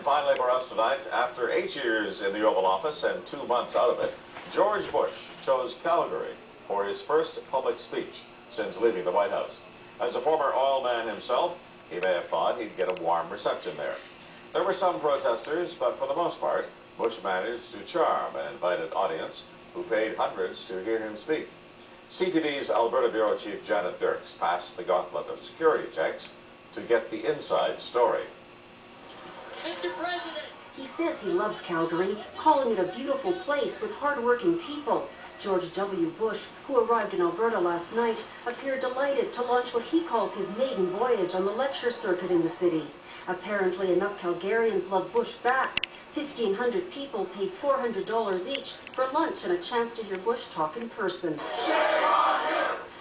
finally for us tonight, after 8 years in the Oval Office and 2 months out of it, George Bush chose Calgary for his first public speech since leaving the White House. As a former oil man himself, he may have thought he'd get a warm reception there. There were some protesters, but for the most part, Bush managed to charm an invited audience who paid hundreds to hear him speak. CTV's Alberta Bureau Chief Janet Dirks passed the gauntlet of security checks to get the inside story. Mr. President! He says he loves Calgary, calling it a beautiful place with hard-working people. George W. Bush, who arrived in Alberta last night, appeared delighted to launch what he calls his maiden voyage on the lecture circuit in the city. Apparently enough Calgarians love Bush back. 1,500 people paid $400 each for lunch and a chance to hear Bush talk in person.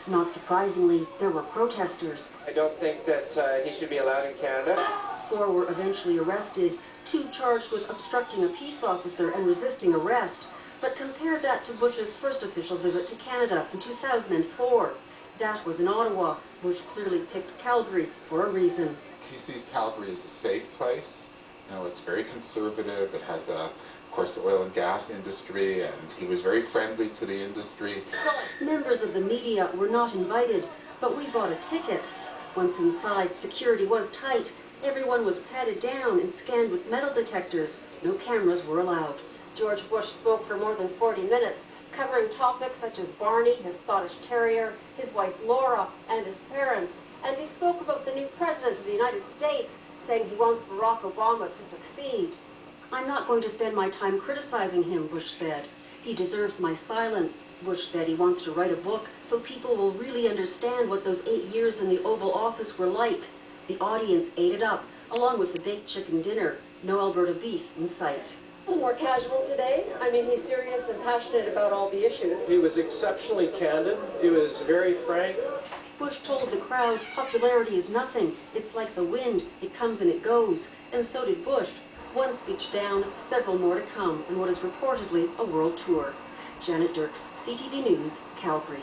Not surprisingly, there were protesters. I don't think that he should be allowed in Canada. 4 were eventually arrested, 2 charged with obstructing a peace officer and resisting arrest. But compare that to Bush's first official visit to Canada in 2004. That was in Ottawa. Bush clearly picked Calgary for a reason. He sees Calgary as a safe place. You know, it's very conservative. It has, of course, the oil and gas industry, and he was very friendly to the industry. Members of the media were not invited, but we bought a ticket. Once inside, security was tight. Everyone was patted down and scanned with metal detectors. No cameras were allowed. George Bush spoke for more than 40 minutes, covering topics such as Barney, his Scottish Terrier, his wife Laura, and his parents. And he spoke about the new President of the United States, saying he wants Barack Obama to succeed. I'm not going to spend my time criticizing him, Bush said. He deserves my silence. Bush said he wants to write a book so people will really understand what those 8 years in the Oval Office were like. The audience ate it up, along with the baked chicken dinner. No Alberta beef in sight. A little more casual today. I mean, he's serious and passionate about all the issues. He was exceptionally candid. He was very frank. Bush told the crowd popularity is nothing. It's like the wind. It comes and it goes. And so did Bush. One speech down, several more to come, and what is reportedly a world tour. Janet Dirks, CTV News, Calgary.